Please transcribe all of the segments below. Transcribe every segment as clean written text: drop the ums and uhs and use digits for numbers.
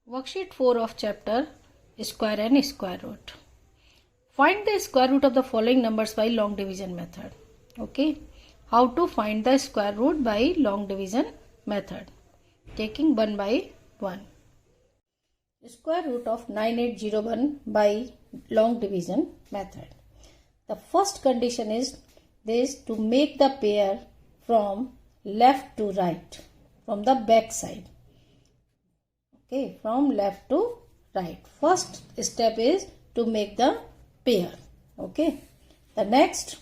Worksheet 4 of chapter Square and Square Root. Find the square root of the following numbers by long division method. Okay. How to find the square root by long division method. Taking 1 by 1. Square root of 9801 by long division method. The first condition is this: to make the pair from left to right, from the back side. Okay, from left to right. First step is to make the pair. Okay, the next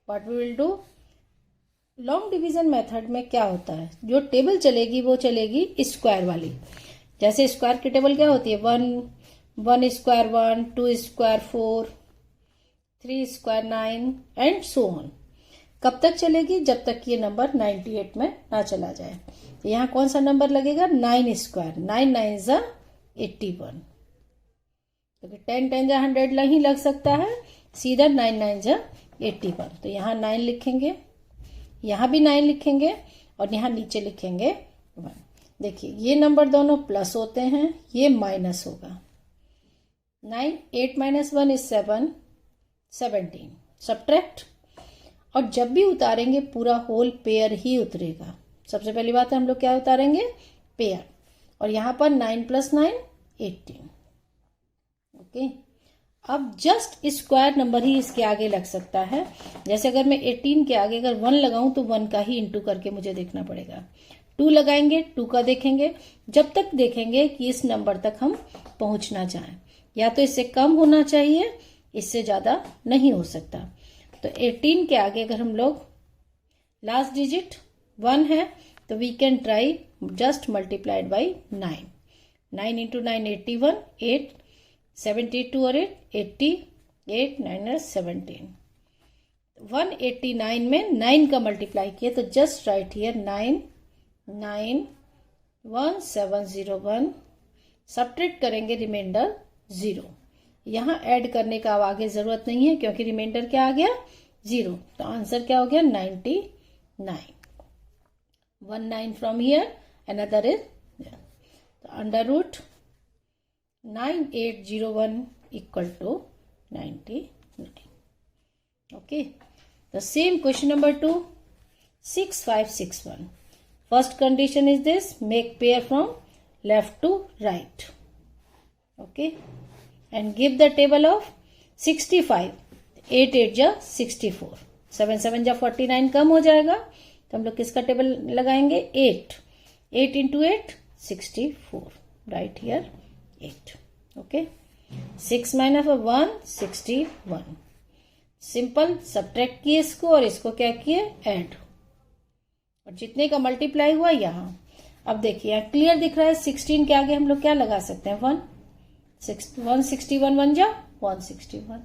what we will do, long division method में क्या होता है, जो table चलेगी वो चलेगी square वाली. जैसे स्क्वायर की टेबल क्या होती है, 1 square 1, 2 square 4, 3 square 9 and so on. कब तक चलेगी, जब तक ये नंबर 98 में ना चला जाए. तो यहाँ कौन सा नंबर लगेगा, 9 स्क्वायर. 9 9 जा 81, क्योंकि 10 10 जा 100 नहीं लग सकता है, सीधा 9 9 जा 81. तो यहाँ 9 लिखेंगे, यहाँ भी 9 लिखेंगे और यहाँ नीचे लिखेंगे 1. देखिए ये नंबर दोनों प्लस होते हैं, ये माइनस होगा. 9 8 माइनस 1 इज 7, 17. सब्ट्रैक्ट, और जब भी उतारेंगे पूरा होल पेयर ही उतरेगा. सबसे पहली बात है हम लोग क्या उतारेंगे, पेयर. और यहाँ पर 9 + 9 18. ओके, अब जस्ट स्क्वायर नंबर ही इसके आगे लग सकता है. जैसे अगर मैं 18 के आगे अगर 1 लगाऊं तो 1 का ही इंटू करके मुझे देखना पड़ेगा. 2 लगाएंगे, 2 का देखेंगे, जब तक देखेंगे कि इस नंबर तक हम पहुंचना चाहें. या तो इससे कम होना चाहिए, इससे ज्यादा नहीं हो सकता. तो 18 के आगे अगर हम लोग लास्ट डिजिट 1 है तो we can try just multiplied by 9. 9 × 9 81, 8 72 और 8 80, 8 9 17. 189 में 9 का मल्टीप्लाई किया तो जस्ट राइट हियर 9 9 1701. सब्ट्रैक्ट करेंगे, रिमाइंडर 0. यहाँ ऐड करने का अब आगे जरूरत नहीं है क्योंकि रिमाइंडर क्या आ गया, 0. तो आंसर क्या हो गया, 99. 1 9 फ्रॉम हियर, अनदर इज. तो under root 9801 equal to 99. Okay, the same question number 2, 6561. First condition is this: make pair from left to right. Okay, and give the table of 65. 8 8 जा 64, 7 7 जा 49 कम हो जाएगा. तो हम लोग किसका टेबल लगाएंगे, 8 8 × 8 64. Right here 8. Okay, 6 - 1 61. Simple subtract किए इसको और इसको क्या किए, ऐड. और जितने का मल्टीप्लाई हुआ यहाँ. अब देखिए यहाँ क्लियर दिख रहा है. 16 के आगे हम लोग क्या लगा सकते हैं, 1. 161 1 जा 161,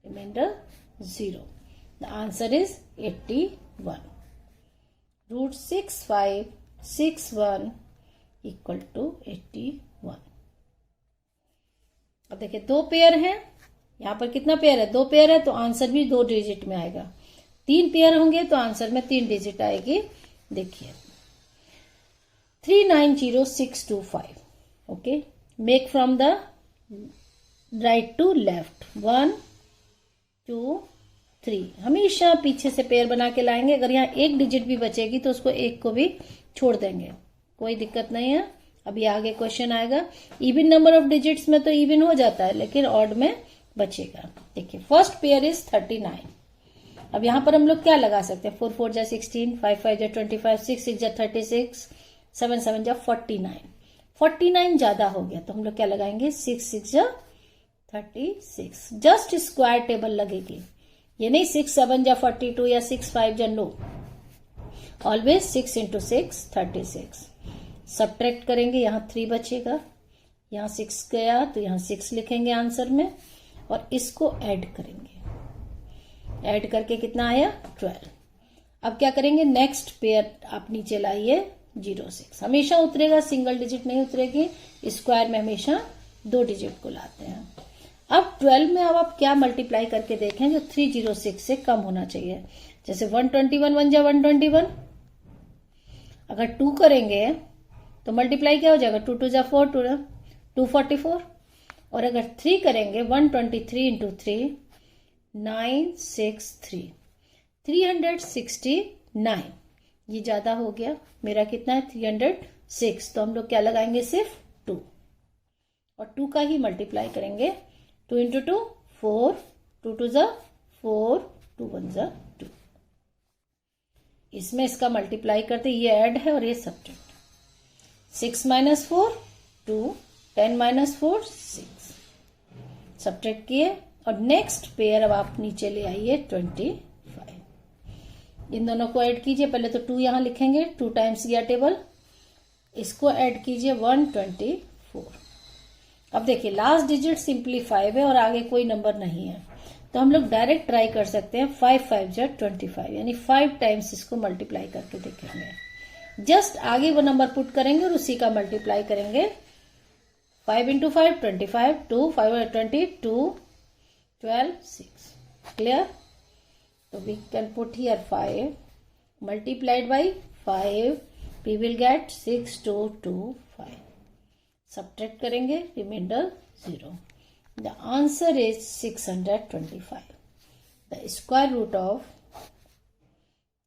reminder 0. The answer is 81. Root 6561 equal to 81. अब देखिए 2 पेयर हैं, यहाँ पर कितना पेयर है, 2 पेयर है, तो आंसर भी 2 डिजिट में आएगा. 3 पेयर होंगे तो आंसर में 3 डिजिट आएगी. देखिए 390625. Okay, make from the right to left. 1 2 3. हमेशा पीछे से पेयर बना के लाएंगे. अगर यहाँ 1 डिजिट भी बचेगी तो उसको 1 को भी छोड़ देंगे, कोई दिक्कत नहीं है. अभी आगे क्वेश्चन आएगा. इवन नंबर ऑफ डिजिट्स में तो इवन हो जाता है, लेकिन ऑड में बचेगा. देखिए फर्स्ट पेयर इज 39. अब यहाँ पर हम लोग क्या लगा सकते हैं, 4 4 जा 16, 5 5 जा 25, 6 6 जा 36, 7 7 जा 49. 49 ज्यादा हो गया तो हम लोग क्या लगाएंगे, 6 6 जा 36. जस्ट स्क्वायर टेबल लगेगी, ये नहीं 6 7 जा 42 या 6 5 जा, नो. ऑलवेज 6 × 6 36. सब्ट्रैक्ट करेंगे, यहाँ 3 बचेगा, यहाँ 6 गया तो यहाँ 6 लिखेंगे आंसर में और इसको ऐड करेंगे. ऐड करके कितना आया, 12. अब क्या करेंगे, नेक्स्ट पेयर आप नीचे लाइए, 06. हमेशा उतरेगा, सिंगल डिजिट नहीं उतरेगी. स्क्वायर में हमेशा 2 डिजिट को लाते हैं. अब 12 में अब आप क्या मल्टीप्लाई करके देखें जो 306 से कम होना चाहिए. जैसे 121 1 जा 121. अगर 2 करेंगे तो मल्टीप्लाई क्या हो जाएगा, 2 2 जा 4, 244। और अगर 3 करेंगे 123 इंटू 3 963 369। ये ज्यादा हो गया, मेरा कितना है 306, तो हम लोग क्या लगाएंगे सिर्फ 2 और 2 का ही मल्टीप्लाई करेंगे। 2 इंटू 2 4, 2 2 जा 4, 2 1 जा 2। इसमें इसका मल्टीप्लाई करते, ये ऐड है और ये सब्ट्रैक्ट। 6 माइनस 4 2, 10 माइनस 4 6, सब्ट्रैक्ट किए। और नेक्स्ट पेयर अब आप नीचे ले आइए 25। इन दोनों को ऐड कीजिए, पहले तो 2 यहां लिखेंगे, 2 टाइम्स गया टेबल, इसको ऐड कीजिए 124। अब देखिए लास्ट डिजिट सिंपली 5 है और आगे कोई नंबर नहीं है, तो हम लोग डायरेक्ट ट्राई कर सकते हैं 5 5 जा 25, यानी 5 टाइम्स इसको मल्टीप्लाई करके देखेंगे। जस्ट आगे वो नंबर पुट करेंगे और उसी का मल्टीप्लाई करेंगे। 5 इंटू 5 25, 2 5 20, 2 12 6। क्लियर? तो we can put here 5 multiplied by 5, we will get 6225। subtract करेंगे, reminder 0। The answer is 625। The square root of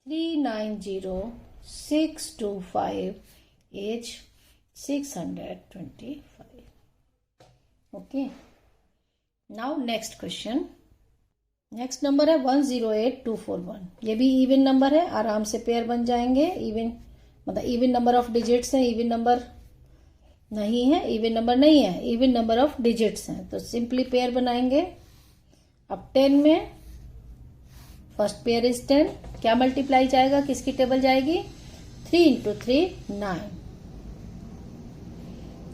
390625 is 625। Okay, now next question। Next number है 108241। ये भी इवन नंबर है, आराम से पेयर बन जाएंगे। इवन मतलब इवन नंबर ऑफ डिजिट्स हैं, इवन नंबर नहीं है, इवन नंबर नहीं है, इवन नंबर ऑफ डिजिट्स हैं, तो सिंपली पेयर बनाएंगे। अब 10 में फर्स्ट पेयर इज 10, क्या मल्टीप्लाई जाएगा, किसकी टेबल जाएगी, 3 इंटू 3 9,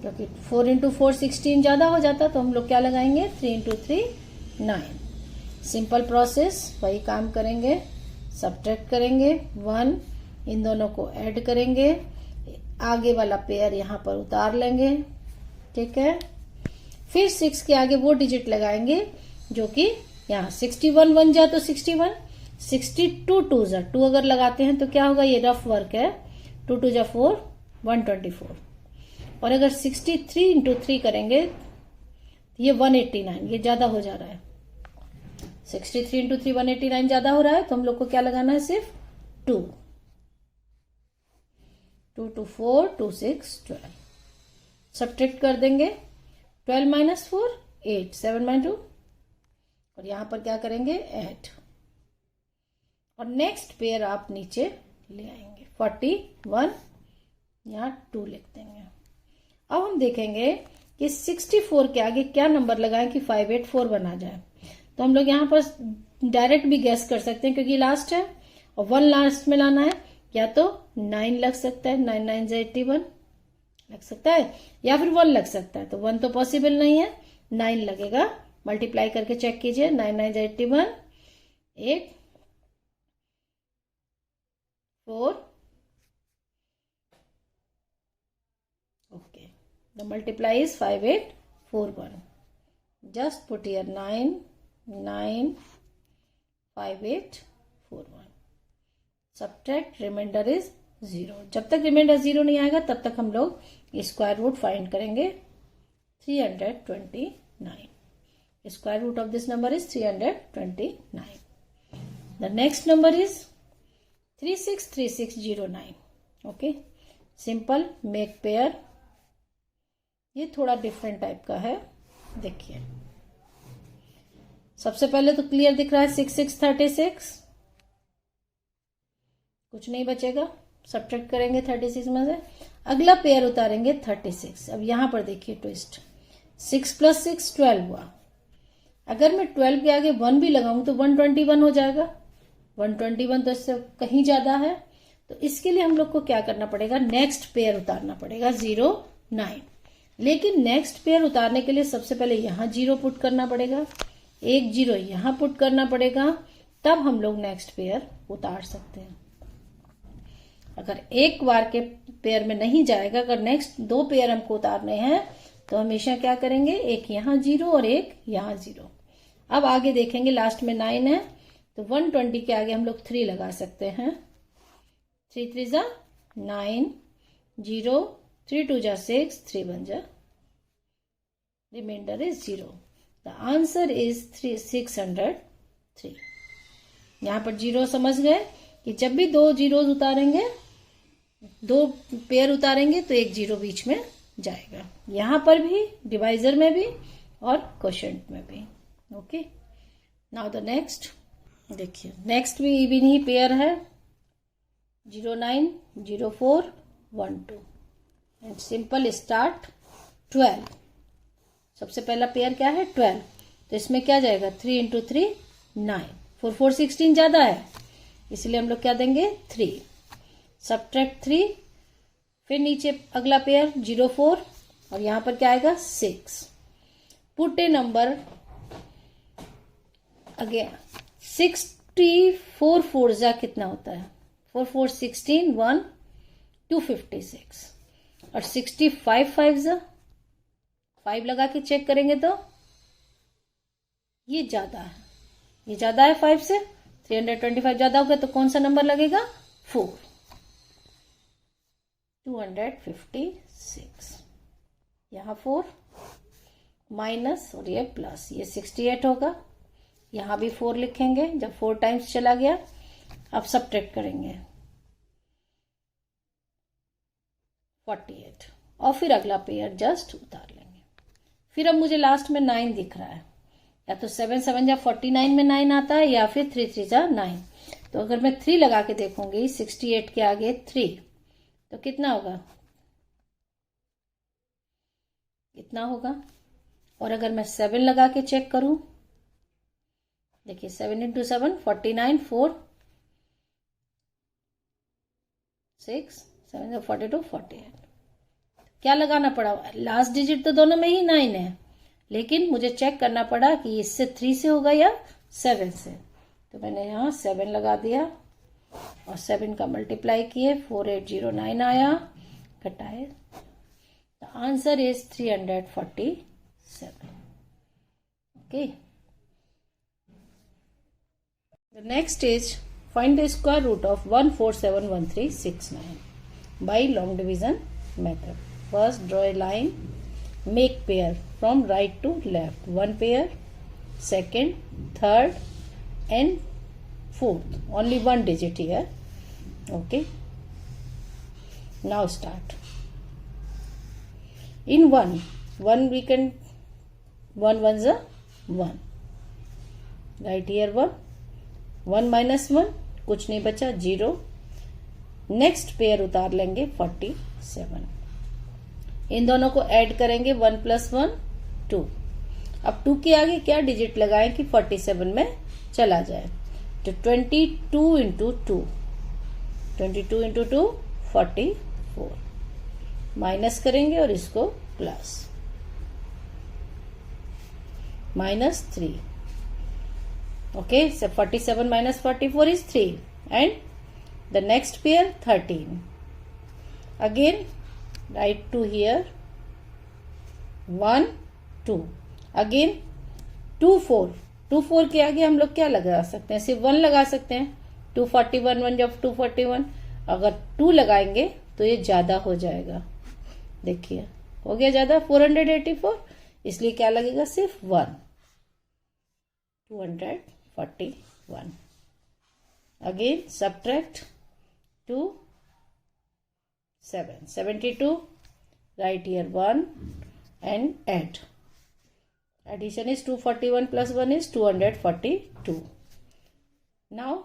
क्योंकि 4 इंटू 4 16 ज्यादा हो जाता, तो हम लोग क्या लगाएंगे 3 इंटू 3 9। सिंपल प्रोसेस, वही काम करेंगे, सब्ट्रैक्ट करेंगे 1, इन दोनों को ऐड करेंगे, आगे वाला पेयर यहां पर उतार लेंगे। ठीक है, फिर 6 के आगे वो डिजिट लगाएंगे जो कि यहाँ 61 1 जा तो 61, 62 2 जा 2 अगर लगाते हैं तो क्या होगा, ये रफ वर्क है, 2 2 जा 4 124। और अगर 63 इंटू 3 करेंगे ये 189, ये ज्यादा हो जा रहा है, 63 इंटू 3 189 ज्यादा हो रहा है, तो हम लोग को क्या लगाना है, सिर्फ 2 2 2 4 2 6 12। सब्ट्रैक्ट कर देंगे, 12 माइनस 4 8, 7 माइनस 2, और यहां पर क्या करेंगे ऐड, और नेक्स्ट पेयर आप नीचे ले आएंगे 41, यहां 2 लिख देंगे। अब हम देखेंगे कि 64 के आगे क्या नंबर लगाएं कि 584 बना जाए। तो हम लोग यहाँ पर डायरेक्ट भी गैस कर सकते हैं क्योंकि लास्ट है और 1 लास्ट में लाना है, या तो 9 लग सकता है, 9 9 81 लग सकता है, या फिर 1 लग सकता है, तो 1 तो पॉसिबल नहीं है, 9 लगेगा। मल्टीप्लाई करके चेक कीजिए, 9 9 81 8 4। Okay, the multiply is 5841। Just put here 9 9 5841। Subtract, reminder is 0। जब तक रिमाइंडर 0 नहीं आएगा तब तक हम लोग स्क्वायर रूट फाइंड करेंगे। 329, square root of this number is 329। The next number is 363609। Okay, simple make pair, ये थोड़ा डिफरेंट टाइप का है। देखिए सबसे पहले तो क्लियर दिख रहा है 6 6 36, कुछ नहीं बचेगा, सब्ट्रैक्ट करेंगे 36 में से, अगला पेयर उतारेंगे 36। अब यहां पर देखिए ट्विस्ट, 6 प्लस 6 12 हुआ, अगर मैं 12 के आगे 1 भी लगाऊं तो 121 हो जाएगा, 121 तो इससे कहीं ज्यादा है, तो इसके लिए हम लोग को क्या करना पड़ेगा, नेक्स्ट पेयर उतारना पड़ेगा 0 9। लेकिन नेक्स्ट पेयर उतारने के लिए सबसे पहले यहां 0 पुट करना पड़ेगा, एक 0 यहां पुट करना पड़ेगा, तब हम लोग नेक्स्ट पेयर उतार सकते हैं। अगर एक बार के पेयर में नहीं जाएगा, अगर नेक्स्ट 2 पेयर हमको उतारने हैं तो हमेशा क्या करेंगे, एक यहां 0 और एक यहां 0। अब आगे देखेंगे, लास्ट में 9 है तो 120 के आगे हम लोग 3 लगा सकते हैं, 3 3 जा 9 0 3 2 जा 6, 3 1 जा, remainder is 0. The answer is 603. यहाँ पर जीरो समझ गए कि जब भी दो जीरोज उतारेंगे, दो पेयर उतारेंगे तो एक जीरो बीच में जाएगा, यहाँ पर भी, डिवाइजर में भी और क्वोशंट में भी. Okay, now the next. देखिए नेक्स्ट भी इवन ही पेयर है, 09 04 12 एंड सिंपल स्टार्ट 12. सबसे पहला पेयर क्या है 12, तो इसमें क्या जाएगा 3 इंटू 3 9, 4 4 16 ज्यादा है इसलिए हम लोग क्या देंगे 3, सब्ट्रैक्ट 3, फिर नीचे अगला पेयर 04 और यहां पर क्या आएगा 6. पुट ए नंबर अगेन 64 4 जा कितना होता है 4 4 16 1 256 और 65 5 जा 5 लगा के चेक करेंगे तो ये ज्यादा है, ये ज्यादा है 5 से, 325 ज्यादा हो गया तो कौन सा नंबर लगेगा 4, 256. यहां 4 माइनस और ये प्लस, ये 68 होगा, यहां भी 4 लिखेंगे जब 4 टाइम्स चला गया. अब सब्ट्रैक्ट करेंगे 48 और फिर अगला पेयर जस्ट उतार लेंगे. फिर अब मुझे लास्ट में 9 दिख रहा है, या तो 7 7 जा 49 में 9 आता है या फिर 3 3 जा 9. तो अगर मैं 3 लगा के देखूंगी 68 के आगे 3 तो कितना होगा, इतना होगा. और अगर मैं 7 लगा के चेक करूं, देखिए 7 इंटू 7 49 4 6 7 42 48. क्या लगाना पड़ा, लास्ट डिजिट तो दोनों में ही 9 है, लेकिन मुझे चेक करना पड़ा कि इससे 3 से होगा या 7 से. तो मैंने यहाँ 7 लगा दिया और 7 का मल्टीप्लाई किए, 4809 आया, घटाए. The answer is 347. Okay, the next is find the square root of 1471369 by long division method. First, draw a line, make pair from right to left, one pair, second, third and fourth, only one digit here. Okay, now start. In 1 we can 1 ones are 1, right here 1 minus 1 कुछ नहीं बचा 0. Next pair उतार लेंगे 47, इन दोनों को add करेंगे 1 + 1 2. अब 2 के आगे क्या डिजिट लगाएं कि 47 में चला जाए, तो 22 इंटू 2 44, माइनस करेंगे और इसको plus, -3. Okay, so 47 minus 44 is 3 and the next pair 13. Again write 2 here, 1 2. Again 2 4 के आगे हम लोग क्या लगा सकते हैं, सिर्फ 1 लगा सकते हैं. 241 1 जब 241, अगर 2 लगाएंगे तो ये ज्यादा हो जाएगा. देखिए हो गया ज्यादा 484, इसलिए क्या लगेगा सिर्फ 1, 241. Again subtract 2 7 72, write here 1 and add. Addition is 241 plus 1 is 242. Now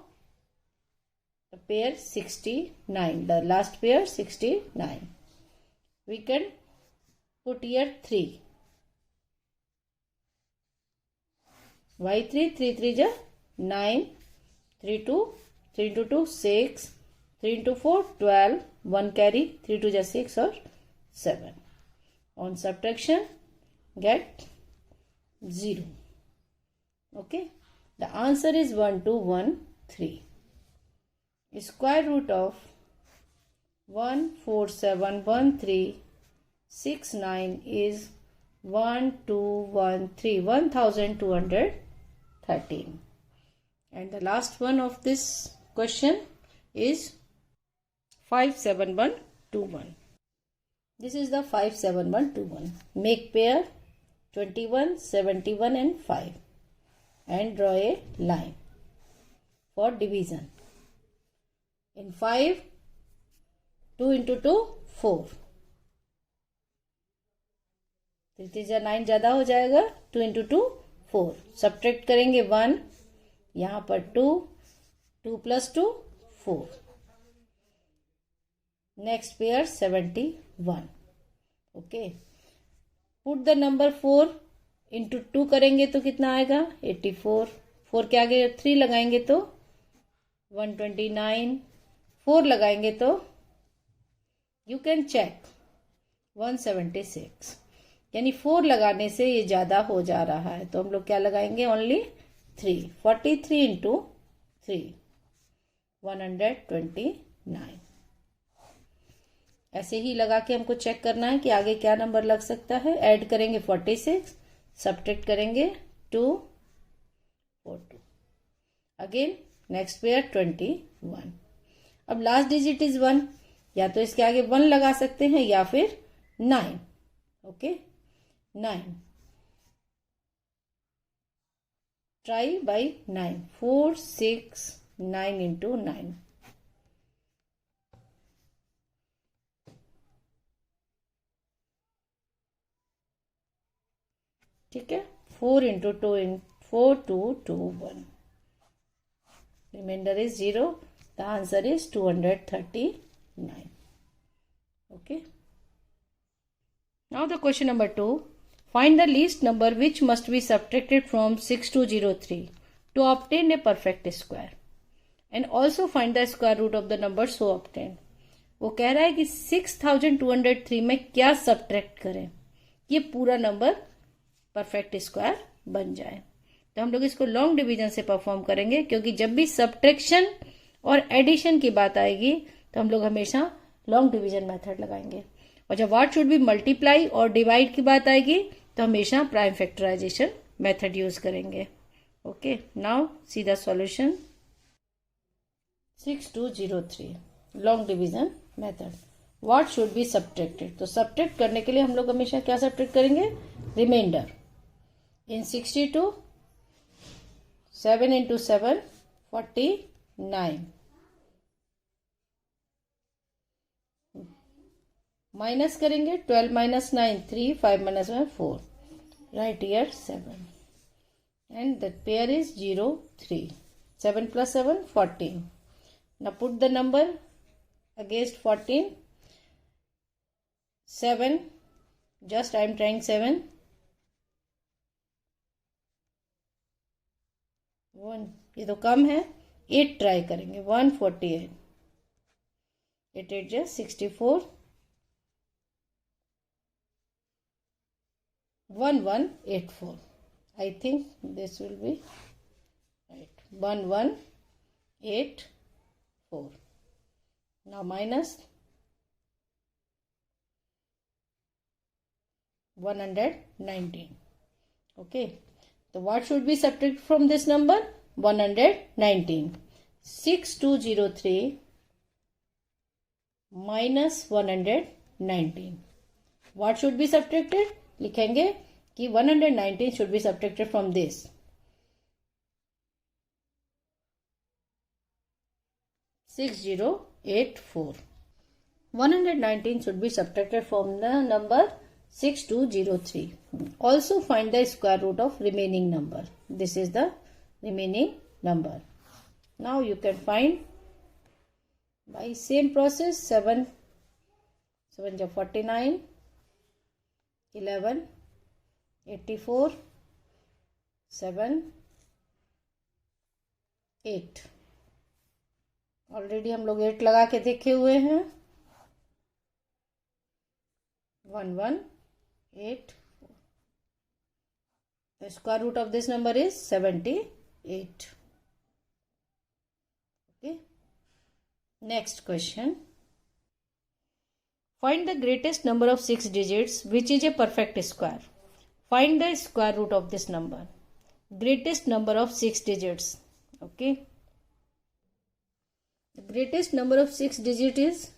the pair 69, the last pair 69. We can put here 3. Why 3? 3 3 ja 9, 3 2, 3 into 2 6, 3 into 4 12, 1 carry, 3 2 ja 6 or 7. On subtraction get 0. Okay, the answer is 1213. Square root of 1471369 is 1213, 1213. And the last one of this question is 57121. This is the 57121. Make pair 21, 71 and 5 and draw a line for division. In 5, 2 into 2, 4. 3 3 9 ज़्यादा हो जाएगा. 2 into 2, 4. Subtract करेंगे 1. यहाँ पर 2. 2 plus 2, 4. Next pair 71. Okay. Put the number 4 into 2 करेंगे तो कितना आएगा? 84. 4 के आगे 3 लगाएंगे तो 129. 4 लगाएंगे तो यू कैन चेक 176. यानी 4 लगाने से ये ज्यादा हो जा रहा है तो हम लोग क्या लगाएंगे? ओनली 3. 43 into 3, 129. ऐसे ही लगा के हमको चेक करना है कि आगे क्या नंबर लग सकता है. ऐड करेंगे 46, सब्ट्रैक्ट करेंगे 2, 4 2. Again next pair 21. अब लास्ट डिजिट इज 1. या तो इसके आगे 1 लगा सकते हैं या फिर 9. ओके, 9. Try by 9. 4 6 9 into 9. ठीक है. 4 into 2 in 4 2 2 1. Remainder is 0. The answer is 239. Okay. Now the question number 2. Find the least number which must be subtracted from 6203 to obtain a perfect square. And also find the square root of the number so obtained. वो कह रहा है कि 6203 में क्या subtract करें ये पूरा नंबर परफेक्ट स्क्वायर बन जाए. तो हम लोग इसको लॉन्ग डिवीजन से परफॉर्म करेंगे क्योंकि जब भी सब्ट्रैक्शन और एडिशन की बात आएगी तो हम लोग हमेशा लॉन्ग डिवीजन मेथड लगाएंगे. और जब व्हाट शुड बी मल्टीप्लाई और डिवाइड की बात आएगी तो हमेशा प्राइम फैक्टराइजेशन मेथड यूज करेंगे. Okay, now see the solution. 6203 long division method. What should be subtracted. तो सब्ट्रैक्ट करने के लिए हम लोग हमेशा क्या सब्ट्रैक्ट करेंगे? रिमाइंडर. इन 62, 7 into 7, 49. माइनस करेंगे 12 minus 9, 3, 5 minus 1, 4. Right here 7. And the pair is 0, 3. 7 plus 7, 14. Now put the number against 14. 7. Just I am trying 7. 1. ये तो कम है. 8 ट्राई करेंगे. 148. 8 8 just 64. 1184. I think this will be right. 1184. Now minus 119. Okay. So what should be subtracted from this number? 119. 6203 minus 119. What should be subtracted? लिखेंगे कि 119 should be subtracted from this. 6084. 119 should be subtracted from the number 6203. Also find the square root of remaining number. This is the remaining number. Now you can find by same process. 7 7 49, 11, 84, 7, 8. Already हम लोग 8 लगा के देखे हुए हैं. 1184. The square root of this number is 78. Okay. Next question. Find the greatest number of 6 digits which is a perfect square. Find the square root of this number. Greatest number of 6 digits. Okay. The greatest number of 6 digits is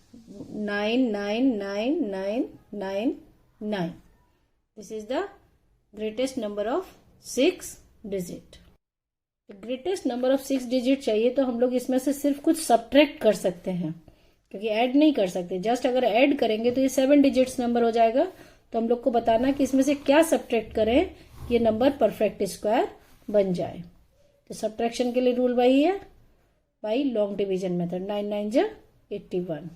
9999999. This is the greatest number of 6 digit. Greatest number of 6 digit चाहिए तो हम लोग इसमें से सिर्फ कुछ subtract कर सकते हैं, क्योंकि ऐड नहीं कर सकते. जस्ट अगर ऐड करेंगे तो ये 7 डिजिट्स नंबर हो जाएगा. तो हम लोग को बताना कि इसमें से क्या सब्ट्रैक्ट करें कि ये नंबर परफेक्ट स्क्वायर बन जाए. तो सब्ट्रैक्शन के लिए रूल वही है, बाई लॉन्ग डिवीजन मेथड. 9 9 जा 81,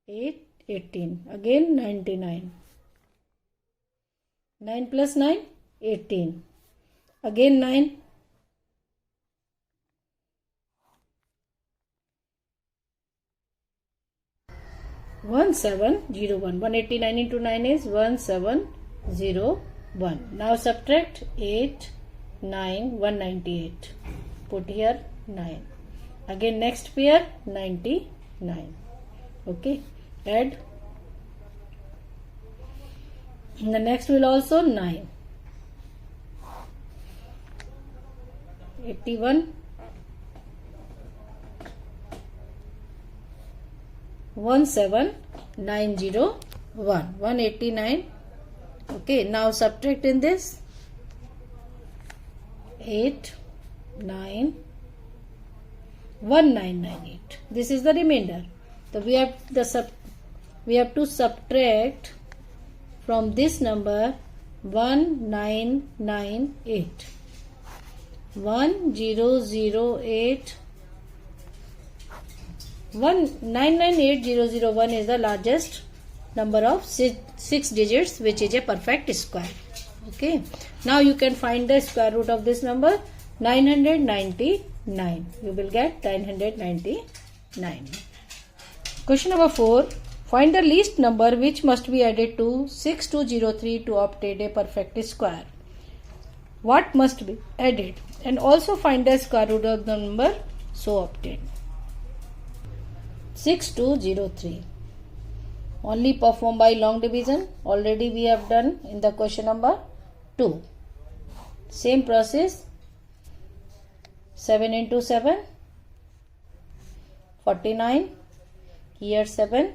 8 18, again 99, 9 plus 9 18, again 9, 1701. 189 into 9 is 1701. Now subtract 8, 9, 198. Put here 9. Again next pair 99. Okay, add. And the next will also 9. 81, 17901, 189. Okay, now subtract in this 8, 9, 1998. This is the remainder. So we have to subtract from this number 1998. 1008, 1998,001 is the largest number of 6 digits, which is a perfect square. Okay, now you can find the square root of this number, 999. You will get 999. Question number 4. Find the least number which must be added to 6203 to obtain a perfect square. What must be added, and also find the square root of the number so obtained. 6203 only perform by long division. Already we have done in the question number 2. Same process. 7 into 7 49. Here 7.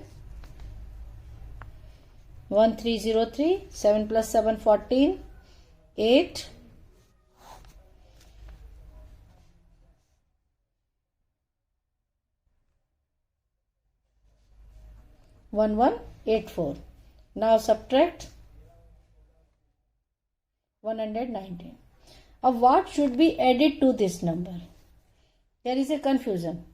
1303. 7 plus 7 14. 8. 1184. Now subtract 119. Now what should be added to this number? There is a confusion.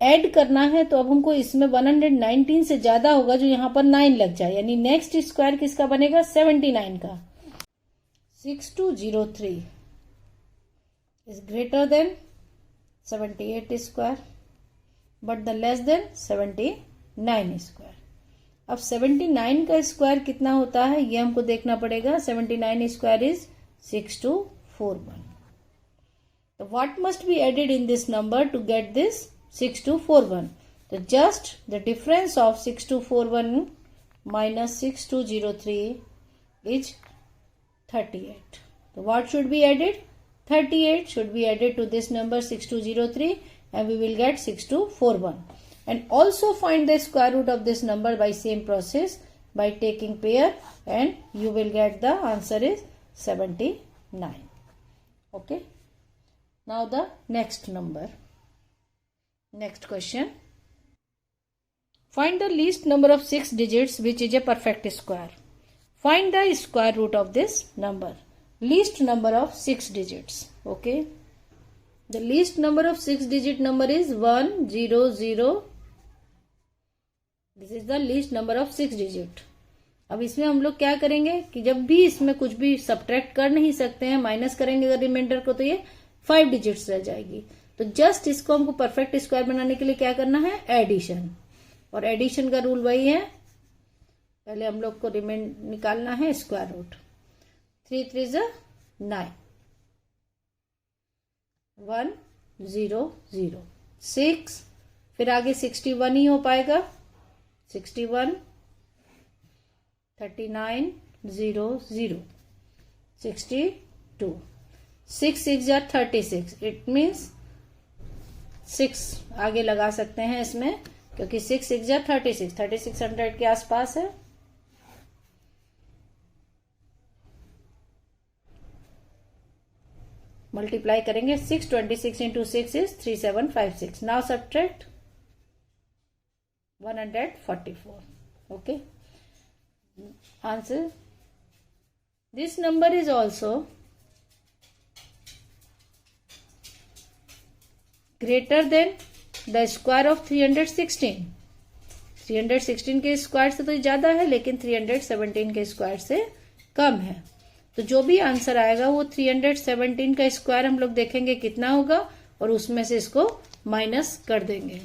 Add करना है तो अब हमको इसमें 119 से ज्यादा होगा जो यहाँ पर 9 लग जाए, यानी नेक्स्ट स्क्वायर किसका बनेगा? 79 का. 6203 is greater than 78 square but the less than 79 square. अब 79 का स्क्वायर कितना होता है ये हमको देखना पड़ेगा. 79 स्क्वायर इज 6241. तो what must be added in this number to get this 6241? तो just the difference of 6241 minus 6203 is 38. So what should be added? 38 should be added to this number 6203 and we will get 6241. And also find the square root of this number by same process by taking pair and you will get the answer is 79. Okay. Now the next number. Next question. Find the least number of 6 digits which is a perfect square. Find the square root of this number. Least number of 6 digits. Okay. The least number of 6 digit number is 100. This is the least number of 6 digit. अब इसमें हम लोग क्या करेंगे कि जब भी इसमें कुछ भी सब्ट्रैक्ट कर नहीं सकते हैं, माइनस करेंगे अगर रिमाइंडर को, तो ये 5 डिजिट्स रह जाएगी. तो जस्ट इसको हमको परफेक्ट स्क्वायर बनाने के लिए क्या करना है? एडिशन. और एडिशन का रूल वही है, पहले हम लोग को निकालना है स्क्वायर रूट. 3 3 9, 1 0 0 6, फिर आगे 61 ही हो पाएगा. 61 39 0 0 62 6 6 या 36. इट मीन्स 6 आगे लगा सकते हैं इसमें. क्योंकि 6 6 जा 36, 3600 के आसपास है। मल्टीप्लाई करेंगे 626 into 6 is 3756। Now subtract 144। Okay, answer this number is also greater than the square of 316। 316 के स्क्वायर से तो ज्यादा है, लेकिन 317 के स्क्वायर से कम है। तो जो भी आंसर आएगा वो 317 का स्क्वायर हम लोग देखेंगे कितना होगा, और उसमें से इसको माइनस कर देंगे।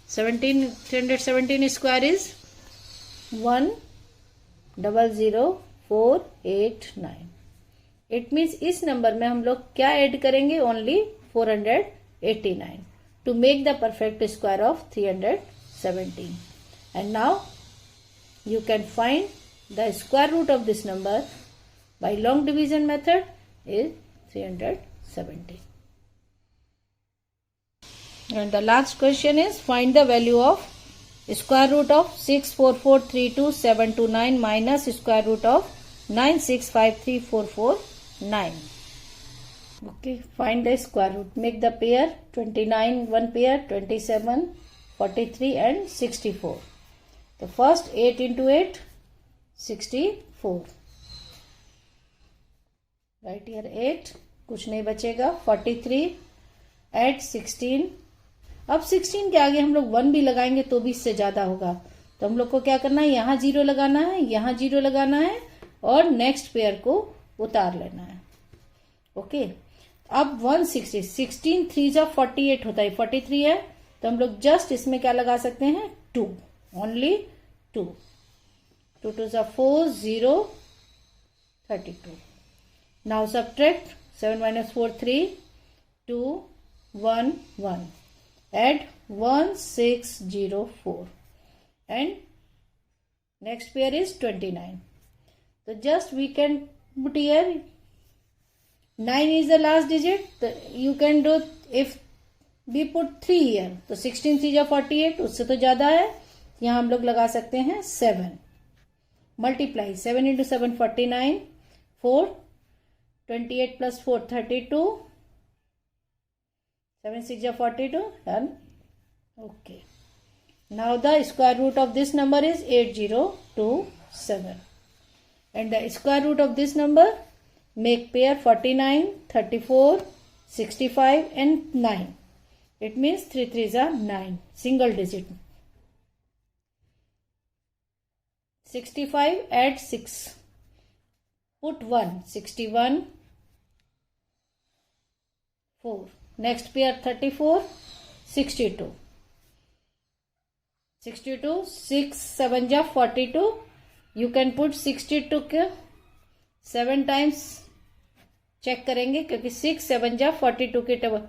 317 स्क्वायर इज 1,00489। इट मीन्स इस नंबर में हम लोग क्या ऐड करेंगे, only 489 to make the perfect square of 317। And now you can find the square root of this number by long division method is 370. And the last question is find the value of square root of 64432,729 minus square root of 9653449. Okay, find the square root. Make the pair 29 one pair, 27, 43 and 64. The first 8 into 8, 64. Right here 8, कुछ नहीं बचेगा। 43 add 16। अब 16 के आगे हम लोग 1 भी लगाएंगे तो भी इससे ज्यादा होगा, तो हम लोग को क्या करना है, यहाँ 0 लगाना है, यहाँ 0 लगाना है और नेक्स्ट पेयर को उतार लेना है। ओके, अब 160, 16 3 जा 48 होता है, 43 है, तो हम लोग जस्ट इसमें क्या लगा सकते हैं, 2, ओनली 2, 2 2 जा 4, 0, 32। Now subtract 7 minus 4 3, 2 1 1, add 1604 and next pair is 29. So just we can put here 9 is the last digit, so you can do if we put 3 here, तो 16 3 जा 48, उससे तो ज्यादा है, यहाँ हम लोग लगा सकते हैं 7। Multiply 7 into 7 49, 4 28 plus 4 32, 7 6 ja 42 done. Okay, now the square root of this number is 8027 and the square root of this number make pair 49 34 65 and 9. It means 3 3s are 9, single digit। 65 add 6, put 1, 61 4, next pair 34 62, 62 6 7 ja 42, you can put 62 के 7 times check करेंगे, क्योंकि 6 7 जा 42 के table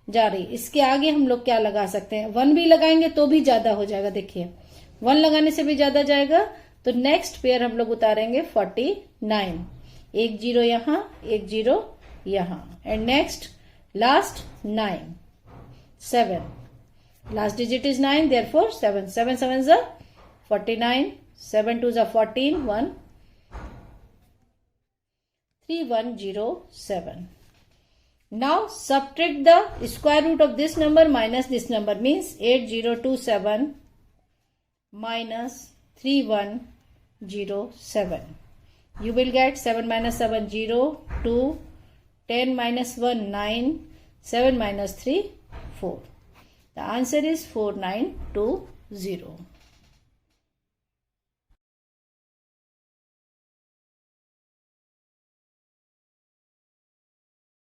जा रही। इसके आगे हम लोग क्या लगा सकते हैं, 1 भी लगाएंगे तो भी ज्यादा हो जाएगा। देखिए 1 लगाने से भी ज्यादा जाएगा, तो नेक्स्ट पेयर हम लोग उतारेंगे 49, एक 0 यहाँ, एक 0 यहाँ, and next last 9 7, last digit is 9, therefore 7 7 7 is 49, 7 2 is 14, 1 3107. Now subtract the square root of this number minus this number, means 8027 minus 3107. You will get 7 minus 7 0, 2, 10 minus 1 9, 7 minus 3 4. The answer is 4920.